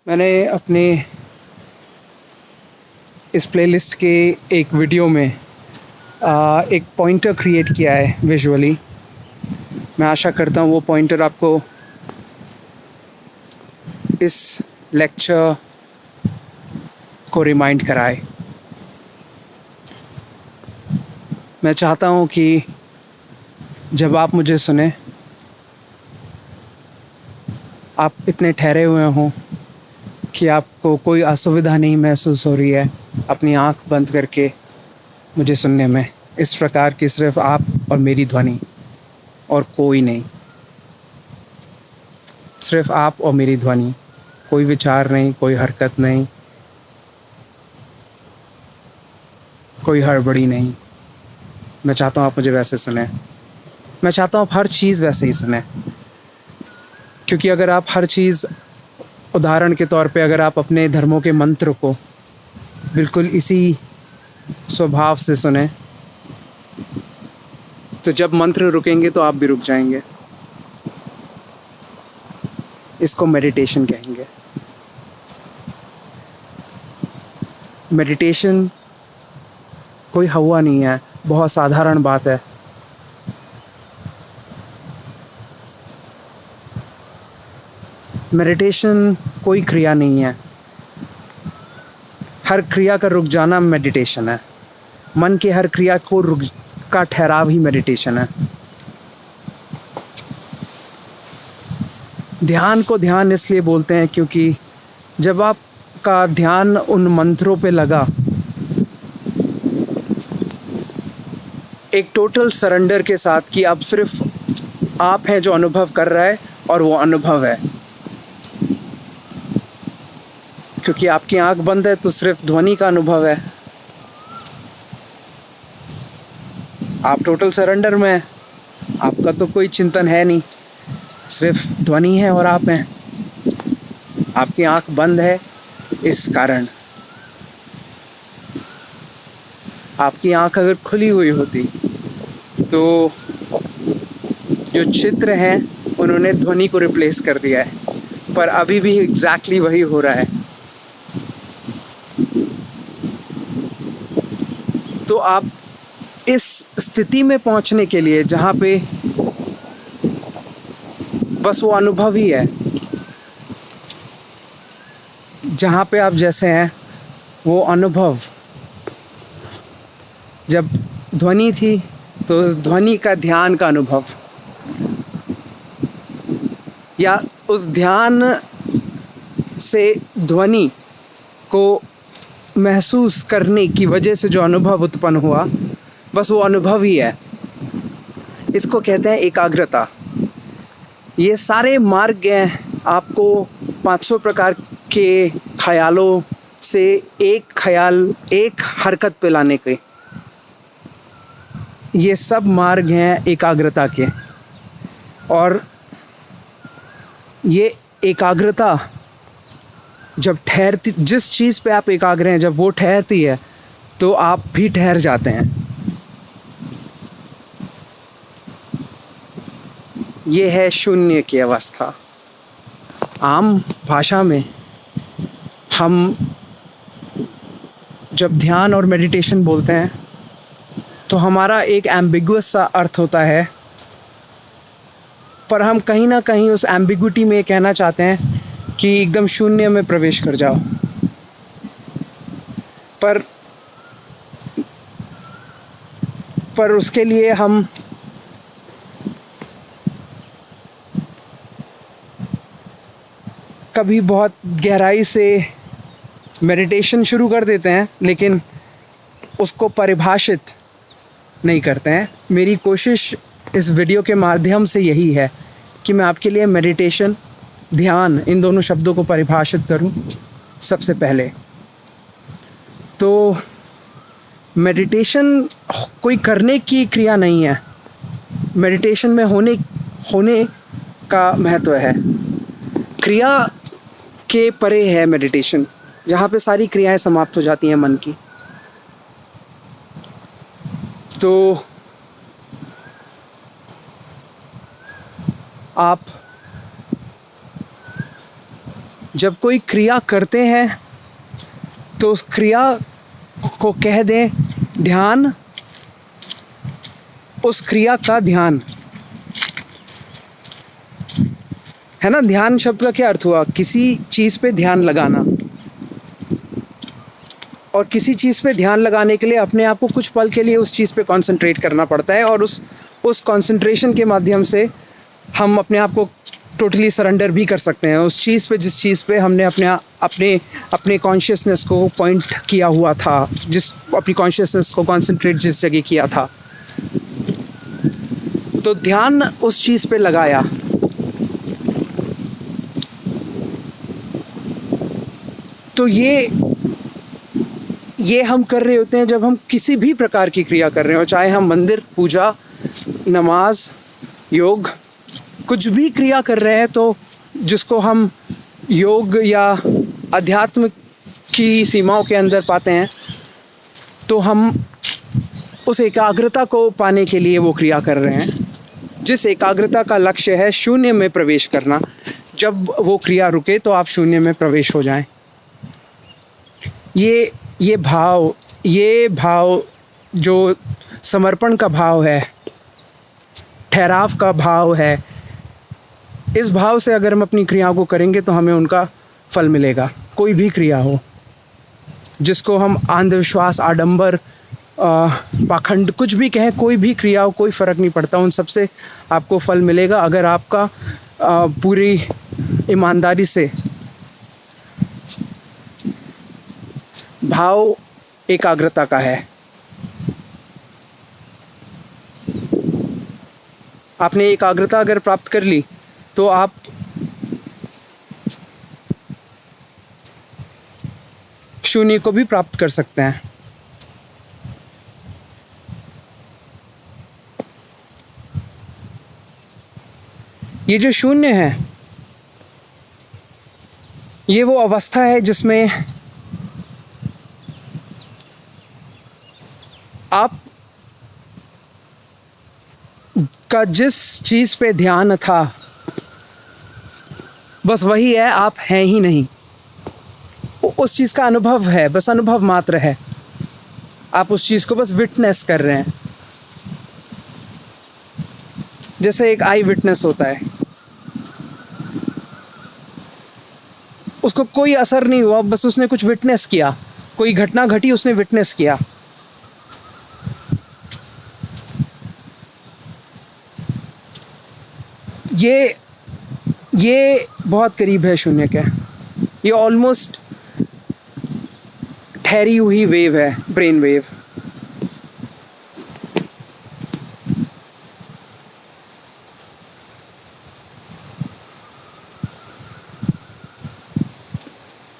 मैंने अपने इस प्लेलिस्ट के एक वीडियो में एक पॉइंटर क्रिएट किया है विजुअली। मैं आशा करता हूँ वो पॉइंटर आपको इस लेक्चर को रिमाइंड कराए। मैं चाहता हूँ कि जब आप मुझे सुने, आप इतने ठहरे हुए हों कि आपको कोई असुविधा नहीं महसूस हो रही है अपनी आँख बंद करके मुझे सुनने में। इस प्रकार की सिर्फ आप और मेरी ध्वनि और कोई नहीं, सिर्फ आप और मेरी ध्वनि, कोई विचार नहीं, कोई हरकत नहीं, कोई हड़बड़ी नहीं। मैं चाहता हूँ आप मुझे वैसे सुने। मैं चाहता हूँ आप हर चीज़ वैसे ही सुने, क्योंकि अगर आप हर चीज़, उदाहरण के तौर पे अगर आप अपने धर्मों के मंत्र को बिल्कुल इसी स्वभाव से सुने, तो जब मंत्र रुकेंगे तो आप भी रुक जाएंगे। इसको मेडिटेशन कहेंगे। मेडिटेशन कोई हवा नहीं है, बहुत साधारण बात है। मेडिटेशन कोई क्रिया नहीं है, हर क्रिया का रुक जाना मेडिटेशन है। मन के हर क्रिया को रुक का ठहराव ही मेडिटेशन है। ध्यान को ध्यान इसलिए बोलते हैं क्योंकि जब आपका ध्यान उन मंत्रों पे लगा, एक टोटल सरेंडर के साथ कि अब सिर्फ आप हैं जो अनुभव कर रहा है और वो अनुभव है, क्योंकि आपकी आंख बंद है तो सिर्फ ध्वनि का अनुभव है। आप टोटल सरेंडर में हैं, आपका तो कोई चिंतन है नहीं, सिर्फ ध्वनि है और आप हैं। आपकी आंख बंद है, इस कारण आपकी आंख अगर खुली हुई होती तो जो चित्र हैं उन्होंने ध्वनि को रिप्लेस कर दिया है, पर अभी भी एग्जैक्टली वही हो रहा है। तो आप इस स्थिति में पहुंचने के लिए जहाँ पे बस वो अनुभव ही है, जहाँ पे आप जैसे हैं वो अनुभव, जब ध्वनि थी तो उस ध्वनि का ध्यान का अनुभव, या उस ध्यान से ध्वनि को महसूस करने की वजह से जो अनुभव उत्पन्न हुआ, बस वो अनुभव ही है। इसको कहते हैं एकाग्रता। ये सारे मार्ग हैं आपको 500 प्रकार के ख्यालों से एक ख्याल, एक हरकत पे लाने के। ये सब मार्ग हैं एकाग्रता के। और ये एकाग्रता जब ठहरती, जिस चीज़ पे आप एकाग्र हैं, जब वो ठहरती है तो आप भी ठहर जाते हैं। ये है शून्य की अवस्था। आम भाषा में हम जब ध्यान और मेडिटेशन बोलते हैं तो हमारा एक एम्बिगुअस सा अर्थ होता है, पर हम कहीं ना कहीं उस एम्बिग्विटी में कहना चाहते हैं कि एकदम शून्य में प्रवेश कर जाओ। पर उसके लिए हम कभी बहुत गहराई से मेडिटेशन शुरू कर देते हैं, लेकिन उसको परिभाषित नहीं करते हैं। मेरी कोशिश इस वीडियो के माध्यम से यही है कि मैं आपके लिए मेडिटेशन, ध्यान, इन दोनों शब्दों को परिभाषित करूं। सबसे पहले तो मेडिटेशन कोई करने की क्रिया नहीं है, मेडिटेशन में होने का महत्व है। क्रिया के परे है मेडिटेशन, जहाँ पे सारी क्रियाएं समाप्त हो जाती हैं मन की। तो आप जब कोई क्रिया करते हैं तो उस क्रिया को कह दें ध्यान, उस क्रिया का ध्यान, है ना। ध्यान शब्द का क्या अर्थ हुआ? किसी चीज़ पे ध्यान लगाना। और किसी चीज़ पे ध्यान लगाने के लिए अपने आप को कुछ पल के लिए उस चीज़ पे कंसंट्रेट करना पड़ता है, और उस कंसंट्रेशन के माध्यम से हम अपने आप को टोटली सरेंडर भी कर सकते हैं उस चीज़ पे, जिस चीज़ पे हमने अपने कॉन्शियसनेस को पॉइंट किया हुआ था, अपनी कॉन्शियसनेस को कंसंट्रेट जिस जगह किया था। तो ध्यान उस चीज़ पे लगाया। तो ये हम कर रहे होते हैं जब हम किसी भी प्रकार की क्रिया कर रहे हो, चाहे हम मंदिर, पूजा, नमाज, योग, कुछ भी क्रिया कर रहे हैं, तो जिसको हम योग या अध्यात्म की सीमाओं के अंदर पाते हैं, तो हम उस एकाग्रता को पाने के लिए वो क्रिया कर रहे हैं, जिस एकाग्रता का लक्ष्य है शून्य में प्रवेश करना। जब वो क्रिया रुके तो आप शून्य में प्रवेश हो जाएं। ये भाव जो समर्पण का भाव है, ठहराव का भाव है, इस भाव से अगर हम अपनी क्रियाओं को करेंगे तो हमें उनका फल मिलेगा। कोई भी क्रिया हो, जिसको हम अंधविश्वास, आडंबर, पाखंड कुछ भी कहें, कोई भी क्रिया हो, कोई फ़र्क नहीं पड़ता, उन सब से आपको फल मिलेगा अगर आपका पूरी ईमानदारी से भाव एकाग्रता का है। आपने एकाग्रता अगर प्राप्त कर ली तो आप शून्य को भी प्राप्त कर सकते हैं। ये जो शून्य है, ये वो अवस्था है जिसमें आप का जिस चीज़ पे ध्यान था बस वही है, आप हैं ही नहीं। उस चीज़ का अनुभव है, बस अनुभव मात्र है, आप उस चीज़ को बस विटनेस कर रहे हैं। जैसे एक आई विटनेस होता है, उसको कोई असर नहीं हुआ, बस उसने कुछ विटनेस किया, कोई घटना घटी, उसने विटनेस किया। ये बहुत करीब है शून्य के। ये ऑलमोस्ट ठहरी हुई वेव है, ब्रेन वेव।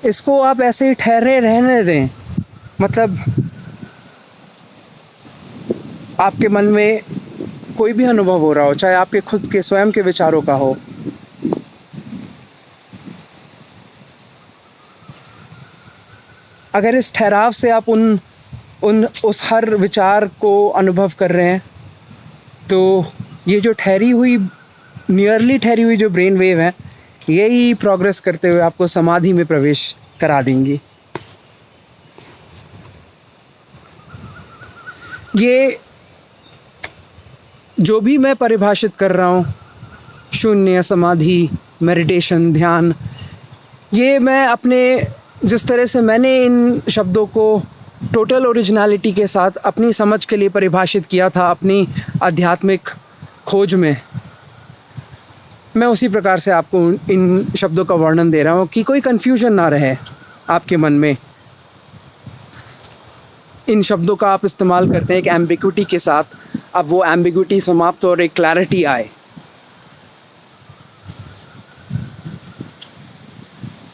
इसको आप ऐसे ही ठहरे रहने दें। मतलब आपके मन में कोई भी अनुभव हो रहा हो, चाहे आपके खुद के स्वयं के विचारों का हो, अगर इस ठहराव से आप उस हर विचार को अनुभव कर रहे हैं, तो ये जो नियरली ठहरी हुई जो ब्रेन वेव है, यही प्रोग्रेस करते हुए आपको समाधि में प्रवेश करा देंगी। ये जो भी मैं परिभाषित कर रहा हूँ, शून्य, समाधि, मेडिटेशन, ध्यान, ये मैं अपने जिस तरह से मैंने इन शब्दों को टोटल ओरिजिनलिटी के साथ अपनी समझ के लिए परिभाषित किया था अपनी आध्यात्मिक खोज में, मैं उसी प्रकार से आपको इन शब्दों का वर्णन दे रहा हूँ कि कोई कन्फ्यूजन ना रहे आपके मन में। इन शब्दों का आप इस्तेमाल करते हैं एक एम्बिग्विटी के साथ, अब वो एम्बिग्विटी समाप्त और एक क्लैरिटी आए।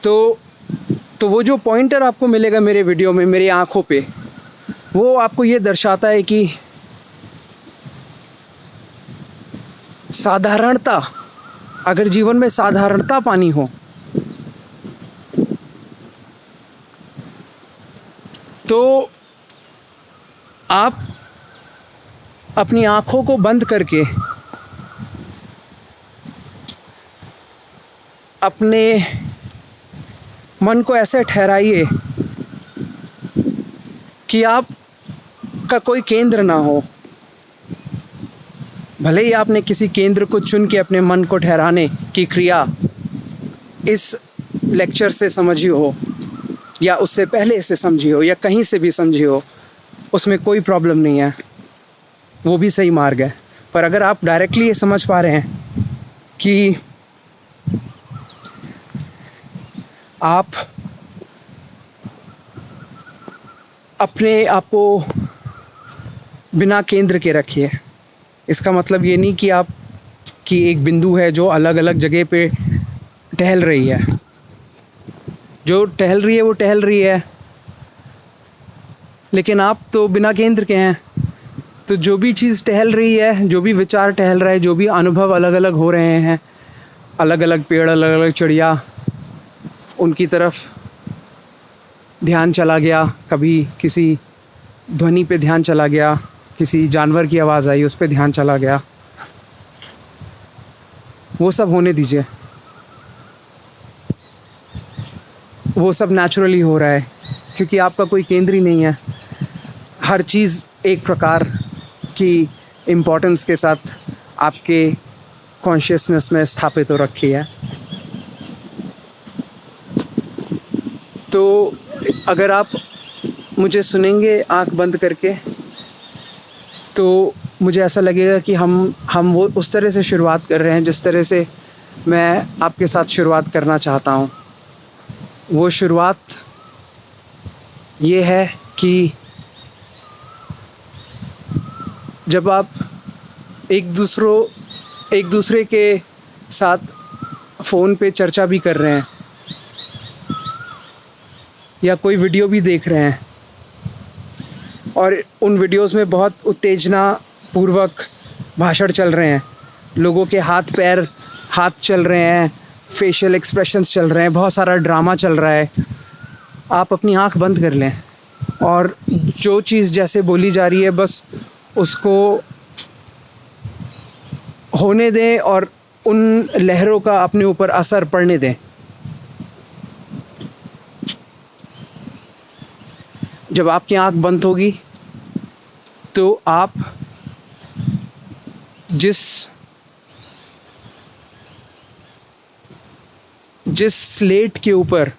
तो वो जो पॉइंटर आपको मिलेगा मेरे वीडियो में, मेरी आँखों पे, वो आपको ये दर्शाता है कि साधारणता, अगर जीवन में साधारणता पानी हो तो आप अपनी आँखों को बंद करके अपने मन को ऐसे ठहराइए कि आप का कोई केंद्र ना हो। भले ही आपने किसी केंद्र को चुन के अपने मन को ठहराने की क्रिया इस लेक्चर से समझी हो या उससे पहले से समझी हो या कहीं से भी समझी हो, उसमें कोई प्रॉब्लम नहीं है, वो भी सही मार्ग है। पर अगर आप डायरेक्टली ये समझ पा रहे हैं कि आप अपने आप को बिना केंद्र के रखिए, इसका मतलब ये नहीं कि आप की एक बिंदु है जो अलग अलग जगह पे टहल रही है। जो टहल रही है वो टहल रही है, लेकिन आप तो बिना केंद्र के हैं। तो जो भी चीज़ टहल रही है, जो भी विचार टहल रहा है, जो भी अनुभव अलग अलग हो रहे हैं, अलग अलग पेड़, अलग अलग चिड़िया, उनकी तरफ ध्यान चला गया, कभी किसी ध्वनि पे ध्यान चला गया, किसी जानवर की आवाज़ आई उस पे ध्यान चला गया, वो सब होने दीजिए। वो सब नेचुरली हो रहा है क्योंकि आपका कोई केंद्र ही नहीं है। हर चीज़ एक प्रकार की इम्पोर्टेंस के साथ आपके कॉन्शियसनेस में स्थापित हो रखी है। तो अगर आप मुझे सुनेंगे आंख बंद करके, तो मुझे ऐसा लगेगा कि हम वो उस तरह से शुरुआत कर रहे हैं जिस तरह से मैं आपके साथ शुरुआत करना चाहता हूँ। वो शुरुआत ये है कि जब आप एक दूसरे के साथ फ़ोन पे चर्चा भी कर रहे हैं या कोई वीडियो भी देख रहे हैं और उन वीडियोस में बहुत उत्तेजना पूर्वक भाषण चल रहे हैं, लोगों के हाथ चल रहे हैं, फेशियल एक्सप्रेशंस चल रहे हैं, बहुत सारा ड्रामा चल रहा है, आप अपनी आंख बंद कर लें और जो चीज़ जैसे बोली जा रही है बस उसको होने दें और उन लहरों का अपने ऊपर असर पड़ने दें। जब आपकी आंख बंद होगी तो आप जिस स्लेट के ऊपर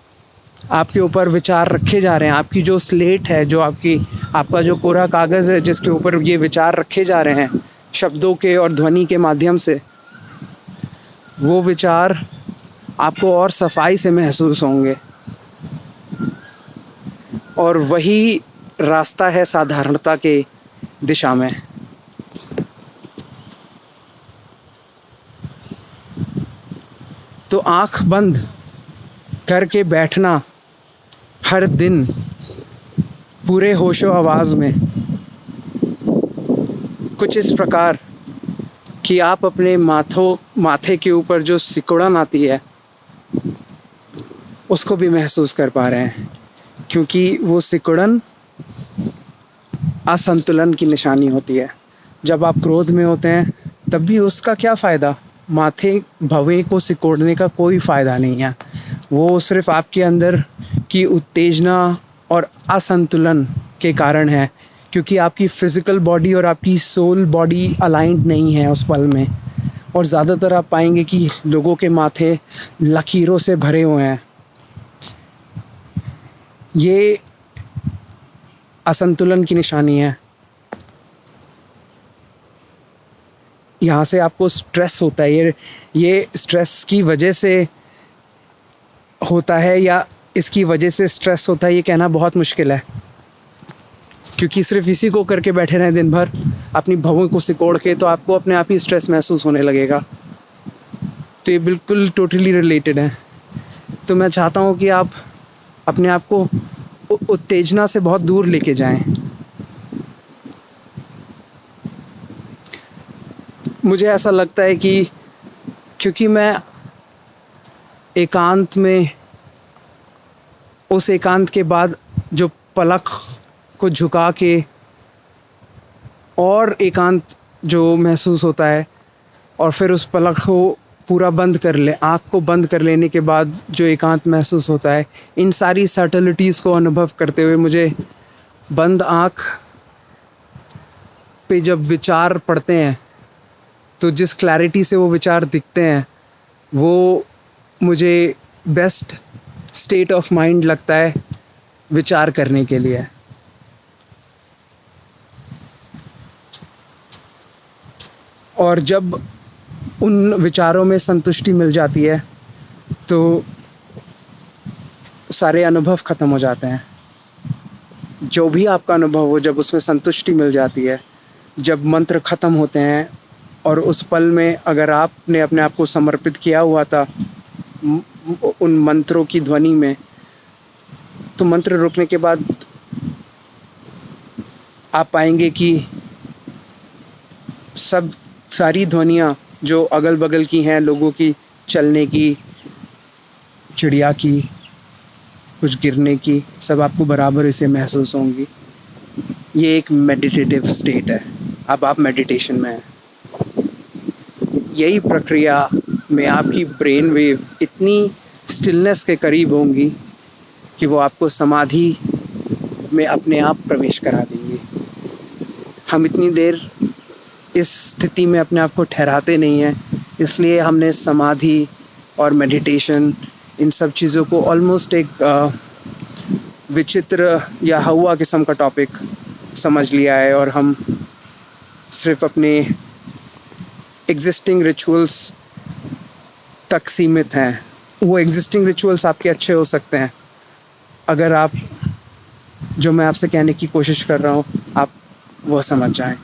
आपके ऊपर विचार रखे जा रहे हैं, आपकी जो स्लेट है, जो आपका जो कोरा कागज़ है जिसके ऊपर ये विचार रखे जा रहे हैं शब्दों के और ध्वनि के माध्यम से, वो विचार आपको और सफाई से महसूस होंगे। और वही रास्ता है साधारणता के दिशा में। तो आँख बंद करके बैठना हर दिन पूरे होशो आवाज़ में कुछ इस प्रकार कि आप अपने माथे के ऊपर जो सिकुड़न आती है उसको भी महसूस कर पा रहे हैं, क्योंकि वो सिकुड़न असंतुलन की निशानी होती है। जब आप क्रोध में होते हैं तब भी उसका क्या फ़ायदा, माथे भवें को सिकोड़ने का कोई फ़ायदा नहीं है। वो सिर्फ़ आपके अंदर की उत्तेजना और असंतुलन के कारण है, क्योंकि आपकी फ़िज़िकल बॉडी और आपकी सोल बॉडी अलाइंड नहीं है उस पल में। और ज़्यादातर आप पाएंगे कि लोगों के माथे लकीरों से भरे हुए हैं। ये असंतुलन की निशानी है। यहाँ से आपको स्ट्रेस होता है, ये स्ट्रेस की वजह से होता है या इसकी वजह से स्ट्रेस होता है, ये कहना बहुत मुश्किल है, क्योंकि सिर्फ इसी को करके बैठे रहें दिन भर अपनी भवों को सिकोड़ के, तो आपको अपने आप ही स्ट्रेस महसूस होने लगेगा। तो ये बिल्कुल टोटली रिलेटेड है। तो मैं चाहता हूँ कि आप अपने आप को उत्तेजना से बहुत दूर लेके जाएं। मुझे ऐसा लगता है कि क्योंकि मैं एकांत में, उस एकांत के बाद जो पलक को झुका के और एकांत जो महसूस होता है, और फिर उस पलक को पूरा बंद कर ले, आँख को बंद कर लेने के बाद जो एकांत महसूस होता है, इन सारी सटलिटीज़ को अनुभव करते हुए मुझे बंद आँख पे जब विचार पढ़ते हैं तो जिस क्लैरिटी से वो विचार दिखते हैं वो मुझे बेस्ट स्टेट ऑफ माइंड लगता है विचार करने के लिए। और जब उन विचारों में संतुष्टि मिल जाती है तो सारे अनुभव ख़त्म हो जाते हैं। जो भी आपका अनुभव हो, जब उसमें संतुष्टि मिल जाती है, जब मंत्र ख़त्म होते हैं और उस पल में अगर आपने अपने आप को समर्पित किया हुआ था उन मंत्रों की ध्वनि में, तो मंत्र रुकने के बाद आप पाएंगे कि सारी ध्वनियाँ जो अगल बगल की हैं, लोगों की चलने की, चिड़िया की, कुछ गिरने की, सब आपको बराबर इसे महसूस होंगी। ये एक मेडिटेटिव स्टेट है। अब आप मेडिटेशन में हैं। यही प्रक्रिया में आपकी ब्रेन वेव इतनी स्टिलनेस के करीब होंगी कि वो आपको समाधि में अपने आप प्रवेश करा देंगे। हम इतनी देर इस स्थिति में अपने आप को ठहराते नहीं हैं, इसलिए हमने समाधि और मेडिटेशन इन सब चीज़ों को ऑलमोस्ट एक विचित्र या हवा किस्म का टॉपिक समझ लिया है और हम सिर्फ अपने एग्जिस्टिंग रिचुअल्स तक सीमित हैं। वो एग्जिस्टिंग रिचुअल्स आपके अच्छे हो सकते हैं अगर आप जो मैं आपसे कहने की कोशिश कर रहा हूँ आप वो समझ जाएं।